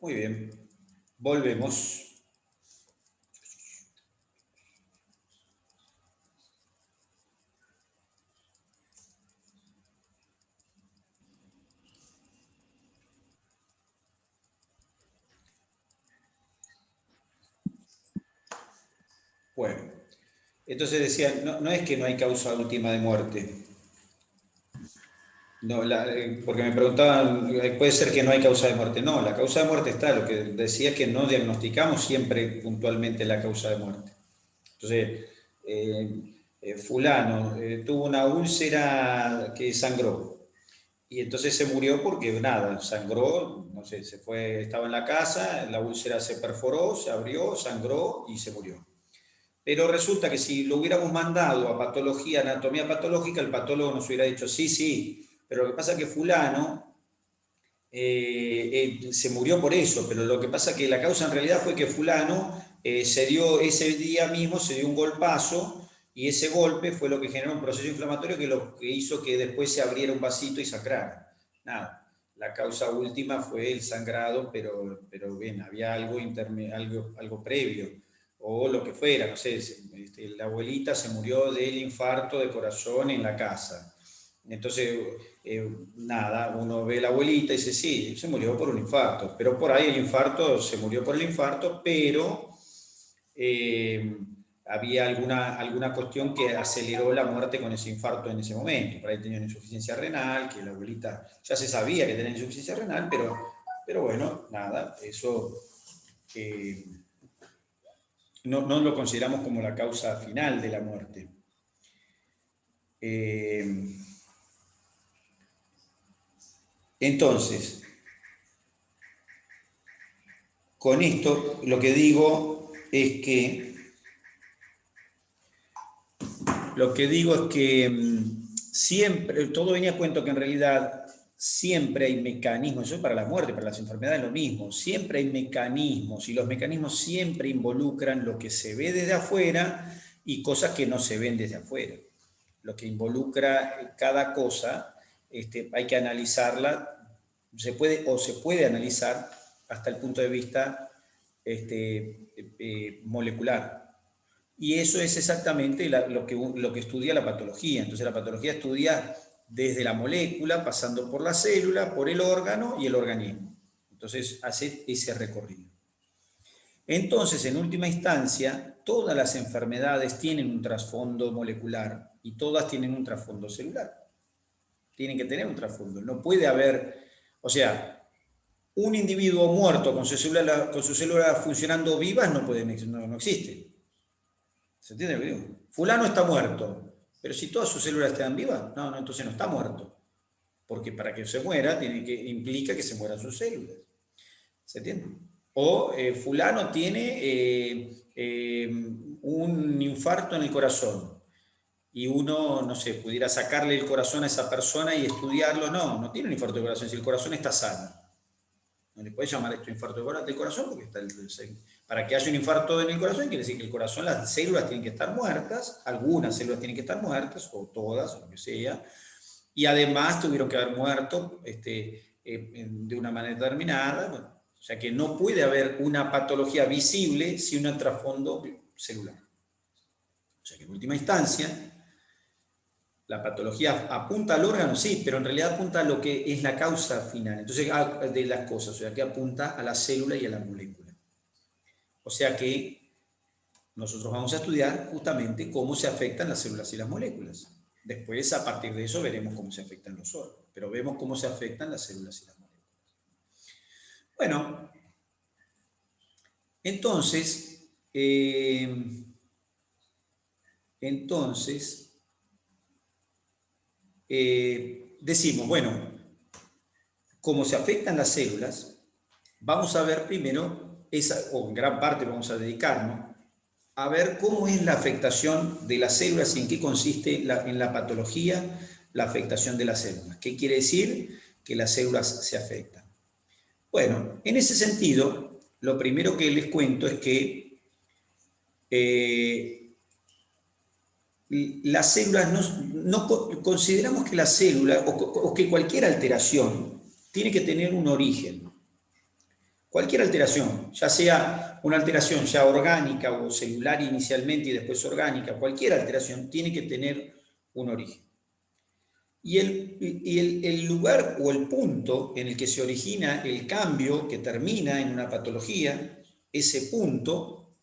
Muy bien. Volvemos. Bueno, entonces decía, no es que no hay causa última de muerte. No, porque me preguntaban, puede ser que no hay causa de muerte. No, la causa de muerte está. Lo que decía es que no diagnosticamos siempre puntualmente la causa de muerte. Entonces, fulano tuvo una úlcera que sangró. Y entonces se murió porque nada, sangró, no sé, se fue, estaba en la casa, la úlcera se perforó, se abrió, sangró y se murió. Pero resulta que si lo hubiéramos mandado a patología, anatomía patológica, el patólogo nos hubiera dicho, sí, sí, pero lo que pasa es que fulano se murió por eso, pero lo que pasa es que la causa en realidad fue que fulano se dio ese día mismo, se dio un golpazo y ese golpe fue lo que generó un proceso inflamatorio que lo que hizo que después se abriera un vasito y sangrara. Nada, la causa última fue el sangrado, pero bien, había algo previo o lo que fuera, no sé, la abuelita se murió del infarto de corazón en la casa. Entonces, nada, uno ve a la abuelita y dice, sí, se murió por un infarto, pero por ahí el infarto, se murió por el infarto, pero eh, había alguna cuestión que aceleró la muerte con ese infarto en ese momento. Por ahí tenía una insuficiencia renal, que la abuelita ya se sabía que tenía insuficiencia renal, pero bueno, nada, eso no lo consideramos como la causa final de la muerte. Entonces, con esto lo que digo es que siempre, todo venía a cuento que en realidad siempre hay mecanismos, eso es para la muerte, para las enfermedades lo mismo, siempre hay mecanismos y los mecanismos siempre involucran lo que se ve desde afuera y cosas que no se ven desde afuera. Lo que involucra cada cosa, hay que analizarla, se puede analizar hasta el punto de vista molecular. Y eso es exactamente lo que estudia la patología. Entonces la patología estudia desde la molécula, pasando por la célula, por el órgano y el organismo. Entonces hace ese recorrido. Entonces, en última instancia, todas las enfermedades tienen un trasfondo molecular y todas tienen un trasfondo celular. Tienen que tener un trasfondo. No puede haber, o sea, un individuo muerto con sus células funcionando vivas no existe. ¿Se entiende lo que digo? Fulano está muerto, pero si todas sus células están vivas, no, entonces no está muerto. Porque para que se muera implica que se mueran sus células. ¿Se entiende? O fulano tiene un infarto en el corazón y uno, no sé, pudiera sacarle el corazón a esa persona y estudiarlo. No tiene un infarto de corazón, si el corazón está sano. No le puedes llamar esto infarto del corazón porque para que haya un infarto en el corazón quiere decir que el corazón, las células tienen que estar muertas, algunas células tienen que estar muertas, o todas, o lo que sea, y además tuvieron que haber muerto de una manera determinada. Bueno, o sea que no puede haber una patología visible sin un trasfondo celular. O sea que en última instancia, la patología apunta al órgano, sí, pero en realidad apunta a lo que es la causa final. Entonces, de las cosas, o sea, que apunta a la célula y a la molécula. O sea que nosotros vamos a estudiar justamente cómo se afectan las células y las moléculas. Después, a partir de eso, veremos cómo se afectan los órganos. Pero vemos cómo se afectan las células y las moléculas. Bueno, entonces, decimos, bueno, cómo se afectan las células, vamos a ver primero, o en gran parte vamos a dedicarnos, a ver cómo es la afectación de las células y en qué consiste en la patología la afectación de las células. ¿Qué quiere decir? Que las células se afectan. Bueno, en ese sentido, lo primero que les cuento es que las células, no consideramos que la célula o que cualquier alteración tiene que tener un origen. Cualquier alteración, ya sea una alteración ya orgánica o celular inicialmente y después orgánica, cualquier alteración tiene que tener un origen. Y el lugar o el punto en el que se origina el cambio que termina en una patología, ese punto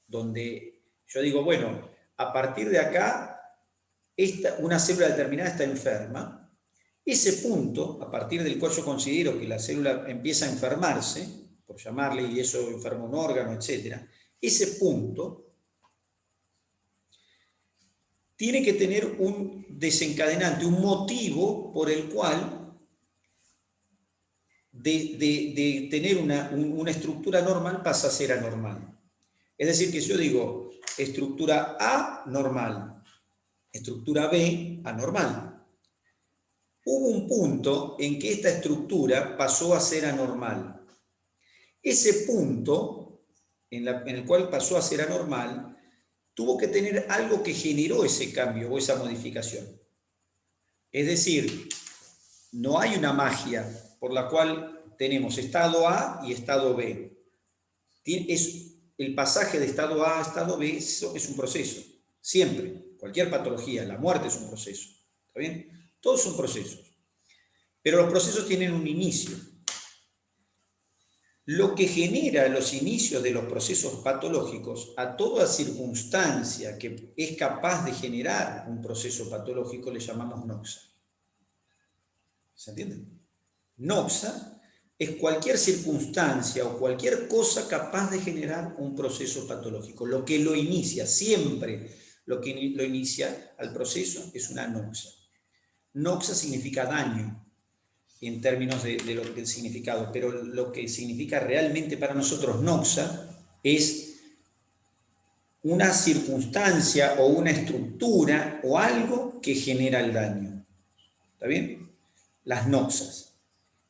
donde yo digo, bueno, a partir de acá, una célula determinada está enferma. Ese punto, a partir del cual yo considero que la célula empieza a enfermarse, por llamarle, y eso enferma un órgano, etc., ese punto tiene que tener un desencadenante, un motivo por el cual de tener una estructura normal pasa a ser anormal. Es decir, que yo digo, estructura A normal, estructura B anormal. Hubo un punto en que esta estructura pasó a ser anormal. Ese punto en el cual pasó a ser anormal tuvo que tener algo que generó ese cambio o esa modificación. Es decir, no hay una magia por la cual tenemos estado A y estado B. El pasaje de estado A a estado B es un proceso, siempre. Cualquier patología, la muerte es un proceso. ¿Está bien? Todos son procesos. Pero los procesos tienen un inicio. Lo que genera los inicios de los procesos patológicos, a toda circunstancia que es capaz de generar un proceso patológico, le llamamos noxa. ¿Se entiende? Noxa es cualquier circunstancia o cualquier cosa capaz de generar un proceso patológico. Lo que lo inicia, siempre lo que lo inicia al proceso es una noxa. Noxa significa daño en términos de lo que el significado, pero lo que significa realmente para nosotros noxa es una circunstancia o una estructura o algo que genera el daño. ¿Está bien? Las noxas.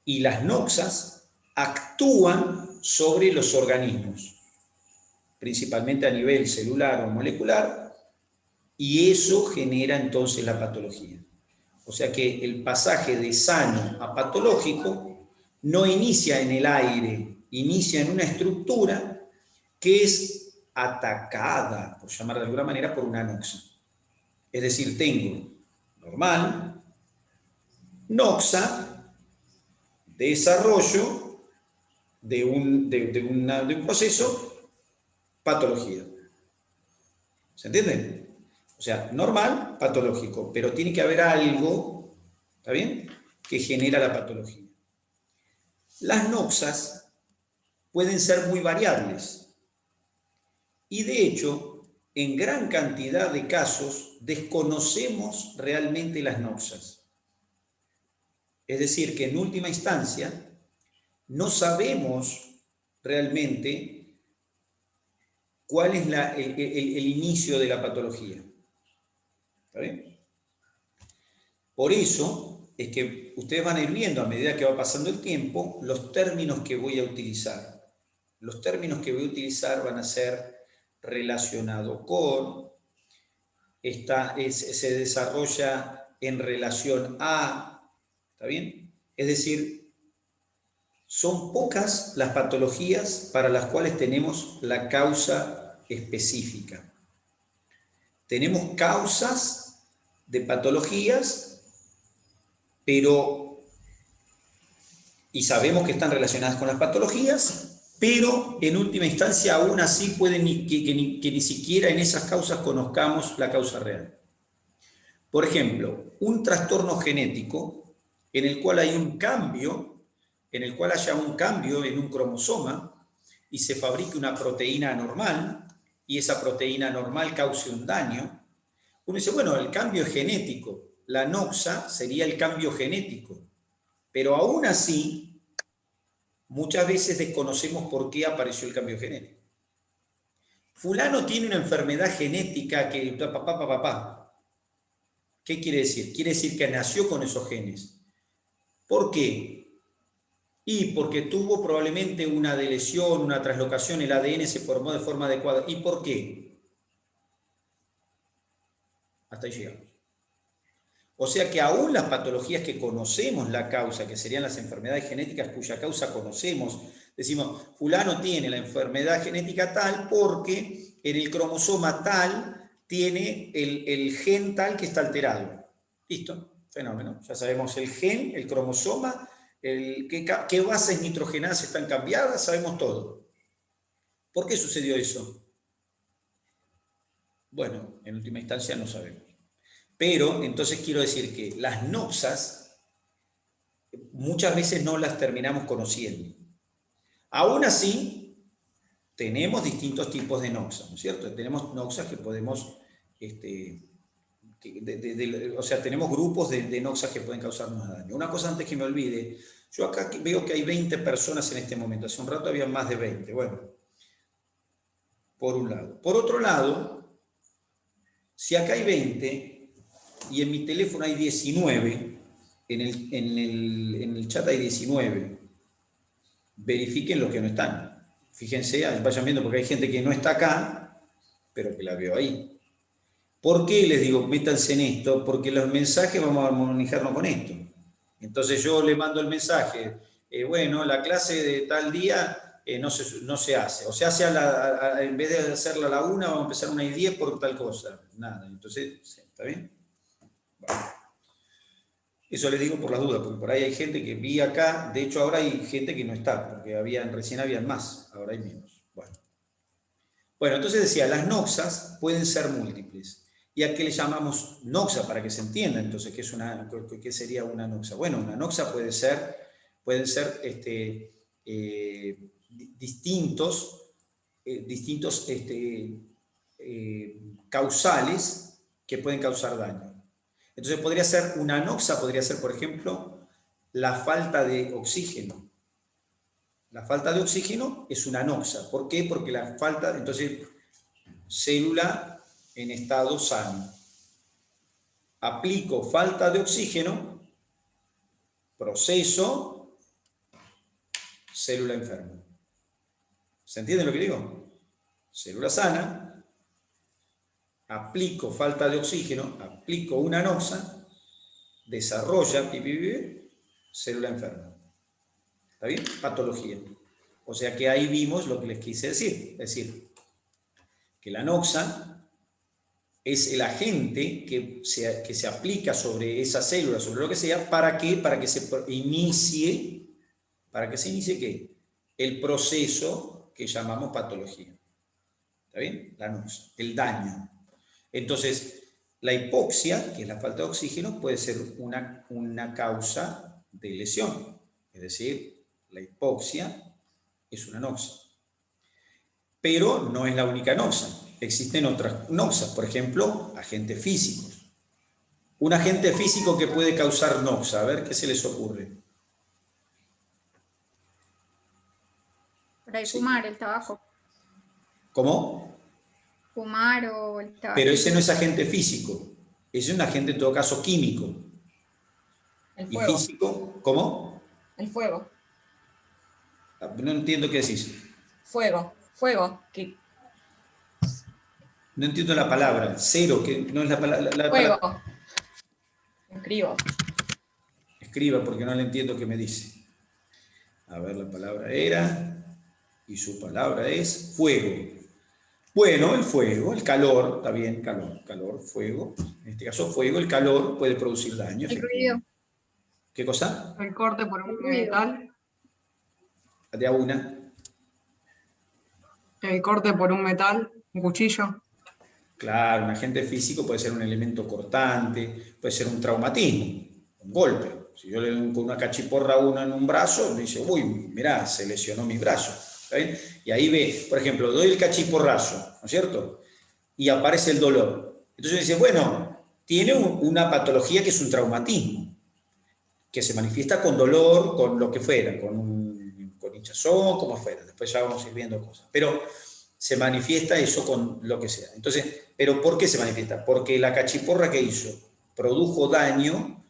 Y las noxas actúan sobre los organismos, principalmente a nivel celular o molecular, y eso genera entonces la patología. O sea que el pasaje de sano a patológico no inicia en el aire, inicia en una estructura que es atacada, por llamar de alguna manera, por una noxa. Es decir, tengo normal, noxa, desarrollo de un proceso, patología. ¿Se entiende? O sea, normal, patológico, pero tiene que haber algo, ¿está bien?, que genera la patología. Las noxas pueden ser muy variables y de hecho, en gran cantidad de casos, desconocemos realmente las noxas. Es decir, que en última instancia, no sabemos realmente cuál es el inicio de la patología. ¿Está bien? Por eso es que ustedes van a ir viendo a medida que va pasando el tiempo los términos que voy a utilizar. Los términos que voy a utilizar van a ser relacionado con, se desarrolla en relación a, ¿está bien? Es decir, son pocas las patologías para las cuales tenemos la causa específica. Tenemos causas de patologías, y sabemos que están relacionadas con las patologías, pero en última instancia aún así pueden que ni siquiera en esas causas conozcamos la causa real. Por ejemplo, un trastorno genético en el cual hay un cambio, en el cual haya un cambio en un cromosoma y se fabrique una proteína anormal, y esa proteína anormal cause un daño. Uno dice, bueno, el cambio es genético, la noxa sería el cambio genético, pero aún así, muchas veces desconocemos por qué apareció el cambio genético. Fulano tiene una enfermedad genética que papá. ¿Qué quiere decir? Quiere decir que nació con esos genes. ¿Por qué? Y porque tuvo probablemente una deleción, una traslocación, el ADN se formó de forma adecuada. ¿Y por qué? Hasta ahí llegamos. O sea que aún las patologías que conocemos la causa, que serían las enfermedades genéticas cuya causa conocemos, Decimos, fulano tiene la enfermedad genética tal porque en el cromosoma tal tiene el gen tal que está alterado. Listo, fenómeno. Ya sabemos el gen, el cromosoma, qué bases nitrogenadas están cambiadas, sabemos todo. ¿Por qué sucedió eso? Bueno, en última instancia no sabemos. Pero entonces quiero decir que las noxas muchas veces no las terminamos conociendo. Aún así, tenemos distintos tipos de noxas, ¿no es cierto? Tenemos noxas que podemos, o sea, tenemos grupos de noxas que pueden causarnos daño. Una cosa antes que me olvide, yo acá veo que hay 20 personas en este momento, hace un rato había más de 20, bueno, por un lado. Por otro lado, si acá hay 20 y en mi teléfono hay 19, en el chat hay 19, verifiquen los que no están. Fíjense, vayan viendo porque hay gente que no está acá, pero que la veo ahí. ¿Por qué les digo, métanse en esto? Porque los mensajes vamos a manejarnos con esto. Entonces yo le mando el mensaje, bueno, la clase de tal día no se hace. O se hace en vez de hacerla a la 1, vamos a empezar a 1:10 por tal cosa. Nada, entonces, ¿está bien? Bueno. Eso les digo por las dudas, porque por ahí hay gente que vi acá, de hecho ahora hay gente que no está, porque recién habían más, ahora hay menos. Bueno, entonces decía, las noxas pueden ser múltiples. ¿Y a qué le llamamos noxa? Para que se entienda, entonces, ¿qué sería una noxa? Bueno, una noxa pueden ser distintos causales que pueden causar daño. Entonces una noxa podría ser, por ejemplo, la falta de oxígeno. La falta de oxígeno es una noxa. ¿Por qué? Porque la falta, entonces, célula en estado sano. Aplico falta de oxígeno, proceso, célula enferma. ¿Se entiende lo que digo? Célula sana, aplico falta de oxígeno, aplico una noxa, desarrolla célula enferma. ¿Está bien? Patología. O sea que ahí vimos lo que les quise decir. Es decir, que la noxa es el agente que se aplica sobre esa célula, sobre lo que sea, ¿para qué? Para que se inicie ¿qué? El proceso que llamamos patología. ¿Está bien? La noxa, el daño. Entonces, la hipoxia, que es la falta de oxígeno, puede ser una causa de lesión. Es decir, la hipoxia es una noxa. Pero no es la única noxa. Existen otras noxas, por ejemplo, agentes físicos. Un agente físico que puede causar noxa, a ver qué se les ocurre. Por ahí fumar, el tabaco. ¿Cómo? Fumar o el tabaco. Pero ese no es agente físico, ese es un agente en todo caso químico. El fuego. ¿Y físico? ¿Cómo? El fuego. No entiendo qué decís. Fuego. No entiendo la palabra. Cero, que no es la palabra. Fuego. Escribo. Escriba porque no le entiendo qué me dice. A ver, la palabra era, y su palabra es fuego. Bueno, el fuego, el calor, está bien, calor, fuego. En este caso, fuego, el calor puede producir daño. El ruido. ¿Qué cosa? El corte por un metal. De a una. El corte por un metal, un cuchillo. Claro, un agente físico puede ser un elemento cortante, puede ser un traumatismo, un golpe. Si yo le doy con una cachiporra a uno en un brazo, me dice, uy, mirá, se lesionó mi brazo. ¿Está bien? Y ahí ve, por ejemplo, doy el cachiporrazo, ¿no es cierto? Y aparece el dolor. Entonces dice, bueno, tiene una patología que es un traumatismo, que se manifiesta con dolor, con lo que fuera, con hinchazón, como fuera. Después ya vamos a ir viendo cosas. Pero se manifiesta eso con lo que sea. Entonces, ¿pero por qué se manifiesta? Porque la cachiporra que hizo produjo daño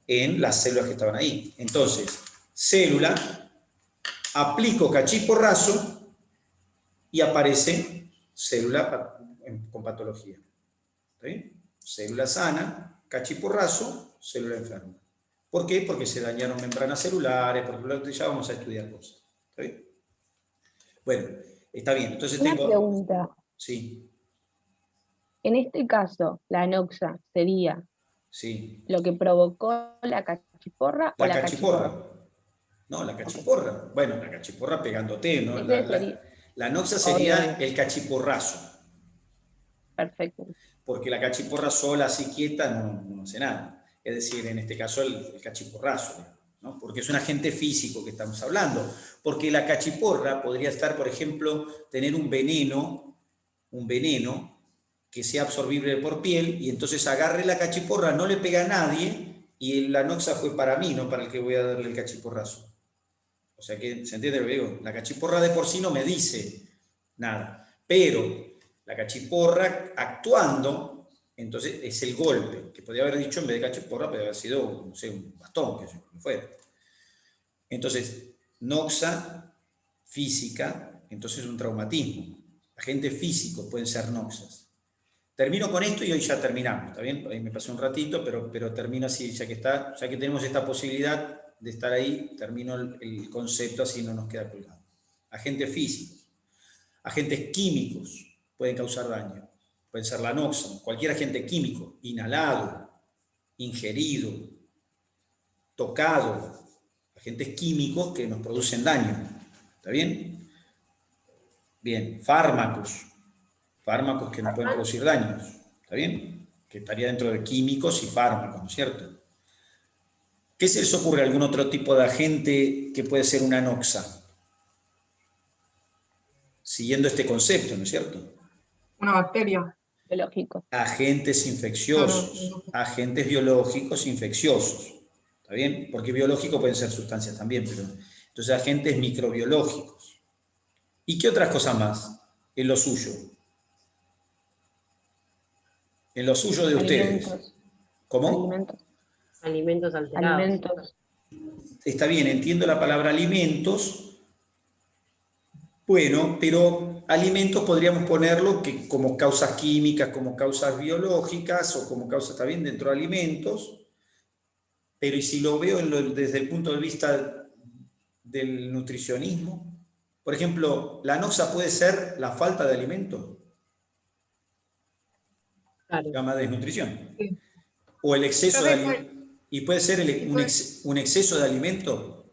en las células que estaban ahí. Entonces, célula, aplico cachiporrazo y aparece célula con patología. ¿Sí? Célula sana, cachiporrazo, célula enferma. ¿Por qué? Porque se dañaron membranas celulares, porque ya vamos a estudiar cosas. ¿Sí? Bueno, está bien. Entonces Una tengo... pregunta. Sí, En este caso, la anoxa sería sí. lo que provocó la cachiporra o La la cachiporra. cachiporra. No, la Ok. cachiporra. Bueno, la cachiporra pegándote, ¿no? Ese sería, La anoxa obvio, sería obvio. el cachiporrazo, Perfecto. porque la cachiporra sola, así quieta, no hace nada. Es decir, en este caso el cachiporrazo, ¿no? Porque es un agente físico que estamos hablando. Porque la cachiporra podría estar, por ejemplo, tener un veneno que sea absorbible por piel, y entonces agarre la cachiporra, no le pega a nadie, y la noxa fue para mí, no para el que voy a darle el cachiporrazo. O sea que, ¿se entiende lo que digo? La cachiporra de por sí no me dice nada, pero la cachiporra actuando, entonces es el golpe, que podría haber dicho en vez de cachiporra, podría haber sido, no sé, un bastón, que fuera. Entonces, noxa física, entonces un traumatismo. Agentes físicos pueden ser noxas. Termino con esto y hoy ya terminamos, ¿está bien? Ahí me pasé un ratito, pero termino así, ya que tenemos esta posibilidad de estar ahí, termino el concepto, así no nos queda colgado. Agentes físicos, agentes químicos pueden causar daño. Pueden ser la noxa, cualquier agente químico, inhalado, ingerido, tocado, agentes químicos que nos producen daño. ¿Está bien? Bien, fármacos que nos pueden producir daños. ¿Está bien? Que estaría dentro de químicos y fármacos, ¿no es cierto? ¿Qué se les ocurre? ¿Algún otro tipo de agente que puede ser una noxa? Siguiendo este concepto, ¿no es cierto? Una bacteria. Biológico. Agentes infecciosos, Claro. agentes biológicos infecciosos. ¿Está bien? Porque biológicos pueden ser sustancias también, pero entonces agentes microbiológicos. ¿Y qué otras cosas más? En lo suyo. En lo suyo de ustedes. Alimentos. ¿Cómo? Alimentos. Alimentos alterados. Alimentos. Está bien, entiendo la palabra alimentos. Bueno, pero alimentos podríamos ponerlo que como causas químicas, como causas biológicas o como causas también dentro de alimentos. Pero ¿y si lo veo desde el punto de vista del nutricionismo? Por ejemplo, la noxa puede ser la falta de alimento, Claro. se llama desnutrición. Sí. O el exceso de Profe, alimento. Y puede ser un exceso de alimento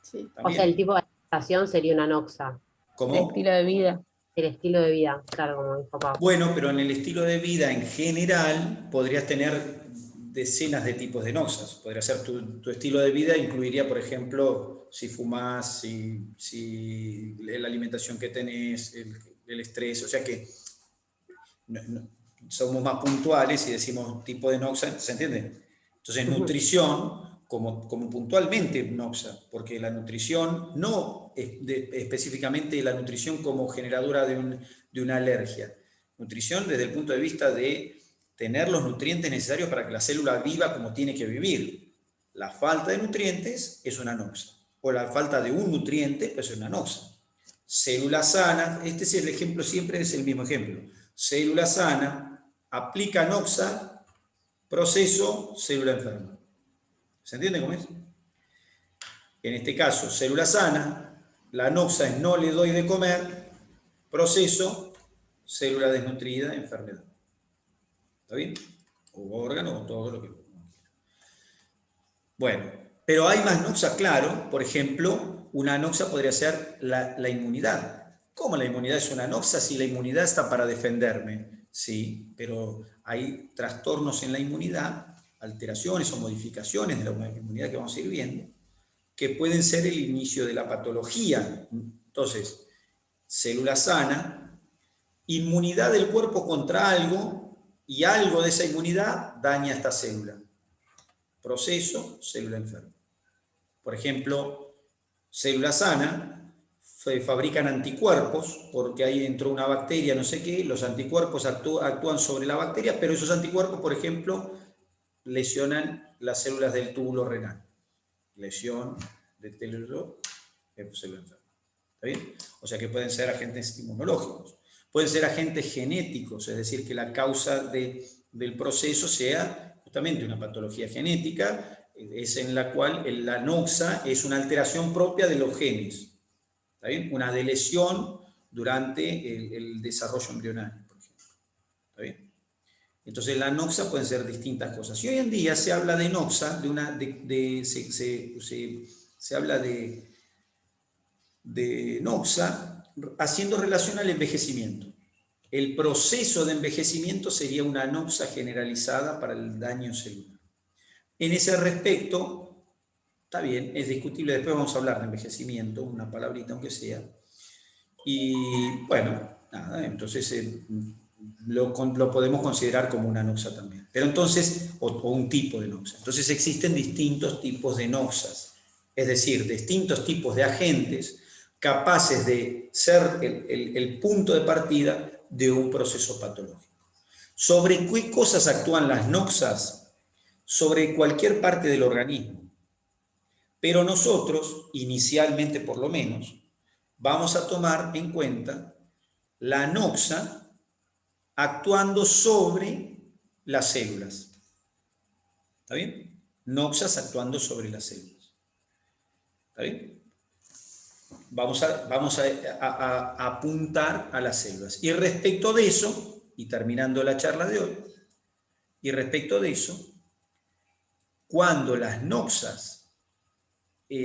Sí. O sea, el también. tipo de alimentación sería una noxa. El ¿Cómo? estilo de vida. El estilo de vida, claro, como mis papás. Bueno, pero en el estilo de vida en general podrías tener decenas de tipos de noxas. Podría ser tu estilo de vida, incluiría, por ejemplo, si fumás, si la alimentación que tenés, el estrés. O sea que somos más puntuales y decimos tipo de noxa, ¿se entiende? Entonces, nutrición como puntualmente noxa, porque la nutrición no es específicamente la nutrición como generadora de una alergia. Nutrición desde el punto de vista de tener los nutrientes necesarios para que la célula viva como tiene que vivir. La falta de nutrientes es una noxa, o la falta de un nutriente pues es una noxa. Célula sana, este es el ejemplo, siempre es el mismo ejemplo. Célula sana, aplica noxa, proceso, célula enferma. ¿Se entiende cómo es? En este caso, célula sana, la noxa es no le doy de comer, proceso, célula desnutrida, enfermedad. ¿Está bien? O órgano, o todo lo que... Bueno, pero hay más noxas, claro. Por ejemplo, una noxa podría ser la inmunidad. ¿Cómo la inmunidad es una noxa si la inmunidad está para defenderme? Sí, pero hay trastornos en la inmunidad, alteraciones o modificaciones de la inmunidad que vamos a ir viendo, que pueden ser el inicio de la patología. Entonces, célula sana, inmunidad del cuerpo contra algo, y algo de esa inmunidad daña a esta célula. Proceso, célula enferma. Por ejemplo, célula sana, fabrican anticuerpos, porque ahí entró una bacteria, no sé qué, los anticuerpos actúan sobre la bacteria, pero esos anticuerpos, por ejemplo, lesionan las células del túbulo renal. Lesión del túbulo, célula enferma. ¿Está bien? O sea que pueden ser agentes inmunológicos. Pueden ser agentes genéticos, es decir, que la causa del proceso sea justamente una patología genética, es en la cual la noxa es una alteración propia de los genes. ¿Está bien? Una delesión durante el desarrollo embrionario, por ejemplo. ¿Está bien? Entonces la noxa pueden ser distintas cosas. Y hoy en día se habla de noxa, se habla de noxa haciendo relación al envejecimiento. El proceso de envejecimiento sería una noxa generalizada para el daño celular. En ese respecto, está bien, es discutible, después vamos a hablar de envejecimiento, una palabrita aunque sea. Y bueno, nada, entonces lo podemos considerar como una noxa también. Pero entonces, o un tipo de noxa. Entonces existen distintos tipos de noxas, es decir, distintos tipos de agentes capaces de ser el punto de partida de un proceso patológico. ¿Sobre qué cosas actúan las noxas? Sobre cualquier parte del organismo. Pero nosotros, inicialmente por lo menos, vamos a tomar en cuenta la noxa actuando sobre las células. ¿Está bien? Noxas actuando sobre las células. ¿Está bien? Vamos a apuntar a las células. Y respecto de eso, y terminando la charla de hoy, y respecto de eso, cuando las noxas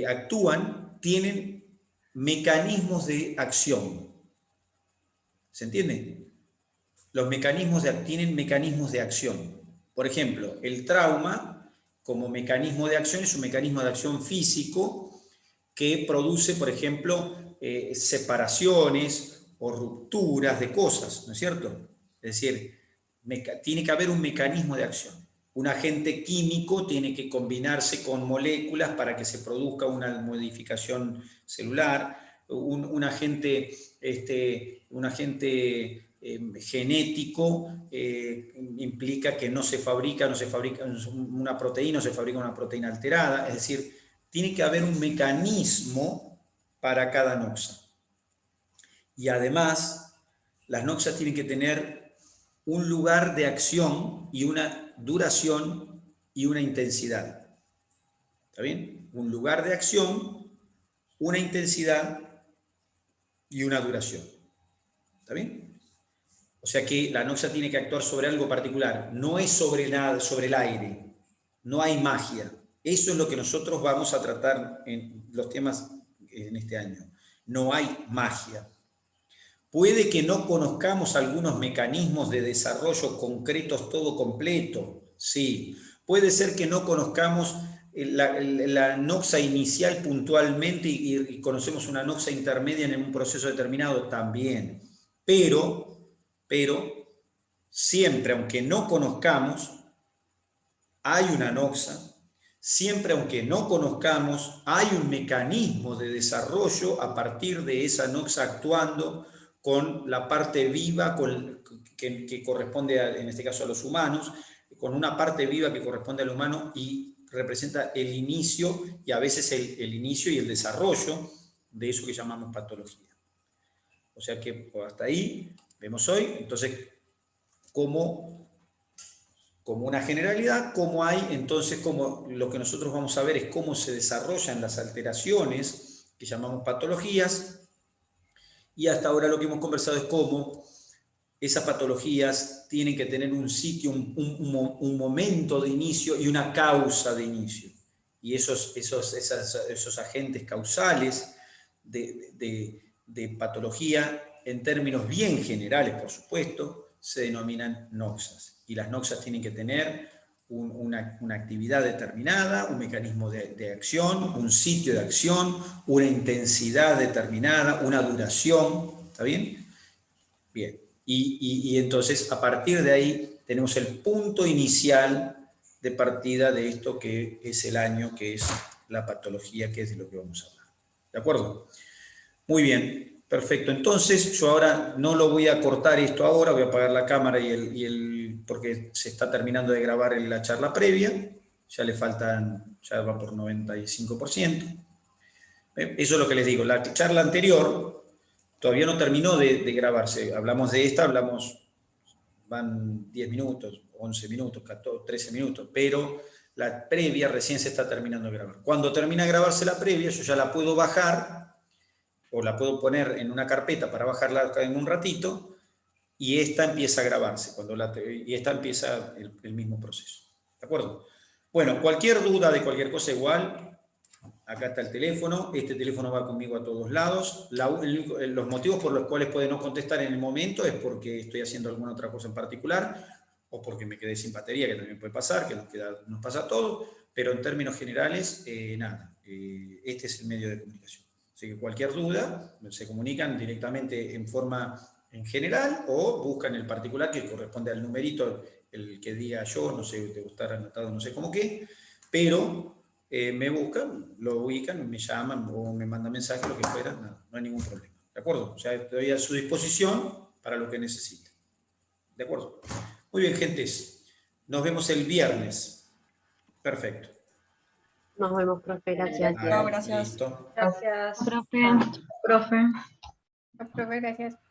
actúan, tienen mecanismos de acción. ¿Se entiende? Los mecanismos tienen mecanismos de acción. Por ejemplo, el trauma, como mecanismo de acción, es un mecanismo de acción físico que produce, por ejemplo, separaciones o rupturas de cosas, ¿no es cierto? Es decir, tiene que haber un mecanismo de acción. Un agente químico tiene que combinarse con moléculas para que se produzca una modificación celular. Un agente genético implica que no se fabrica una proteína, no se fabrica una proteína alterada. Es decir, tiene que haber un mecanismo para cada noxa. Y además, las noxas tienen que tener un lugar de acción y una duración y una intensidad. ¿Está bien? Un lugar de acción, una intensidad y una duración. ¿Está bien? O sea que la noxa tiene que actuar sobre algo particular. No es sobre el aire. No hay magia. Eso es lo que nosotros vamos a tratar en los temas en este año. No hay magia. Puede que no conozcamos algunos mecanismos de desarrollo concretos todo completo, sí. Puede ser que no conozcamos la noxa inicial puntualmente y conocemos una noxa intermedia en un proceso determinado también. Pero siempre, aunque no conozcamos, hay una noxa. Siempre, aunque no conozcamos, hay un mecanismo de desarrollo a partir de esa noxa actuando con la parte viva que corresponde, en este caso, a los humanos, con una parte viva que corresponde al humano y representa el inicio y a veces el inicio y el desarrollo de eso que llamamos patología. O sea que hasta ahí vemos hoy, entonces, como una generalidad, como hay, entonces, como lo que nosotros vamos a ver es cómo se desarrollan las alteraciones que llamamos patologías, y hasta ahora lo que hemos conversado es cómo esas patologías tienen que tener un sitio, un momento de inicio y una causa de inicio. Y esos agentes causales de patología, en términos bien generales, por supuesto, se denominan noxas. Y las noxas tienen que tener una actividad determinada, un mecanismo de acción, un sitio de acción, una intensidad determinada, una duración. ¿Está bien? Bien. Y entonces, a partir de ahí, tenemos el punto inicial de partida de esto que es el año, que es la patología, que es de lo que vamos a hablar. ¿De acuerdo? Muy bien. Perfecto, entonces yo ahora no lo voy a cortar esto ahora, voy a apagar la cámara porque se está terminando de grabar la charla previa, ya le faltan, ya va por 95%. Eso es lo que les digo, la charla anterior todavía no terminó de grabarse, hablamos de esta, van 10 minutos, 11 minutos, 14, 13 minutos, pero la previa recién se está terminando de grabar. Cuando termina de grabarse la previa, yo ya la puedo bajar, o la puedo poner en una carpeta para bajarla en un ratito, y esta empieza a grabarse, y esta empieza el mismo proceso. ¿De acuerdo? Bueno, cualquier duda de cualquier cosa igual, acá está el teléfono, este teléfono va conmigo a todos lados. Los motivos por los cuales puede no contestar en el momento es porque estoy haciendo alguna otra cosa en particular, o porque me quedé sin batería, que también puede pasar, que nos pasa a todos, pero en términos generales, nada, este es el medio de comunicación. Así que cualquier duda, se comunican directamente en forma en general, o buscan el particular que corresponde al numerito, el que diga yo, no sé, debo estar anotado, no sé cómo qué, pero me buscan, lo ubican, me llaman o me mandan mensaje, lo que fuera, no hay ningún problema. ¿De acuerdo? O sea, estoy a su disposición para lo que necesiten. ¿De acuerdo? Muy bien, gentes. Nos vemos el viernes. Perfecto. Nos vemos, profe. Gracias. Chao, gracias. Listo. Gracias. Profe. Profe, gracias.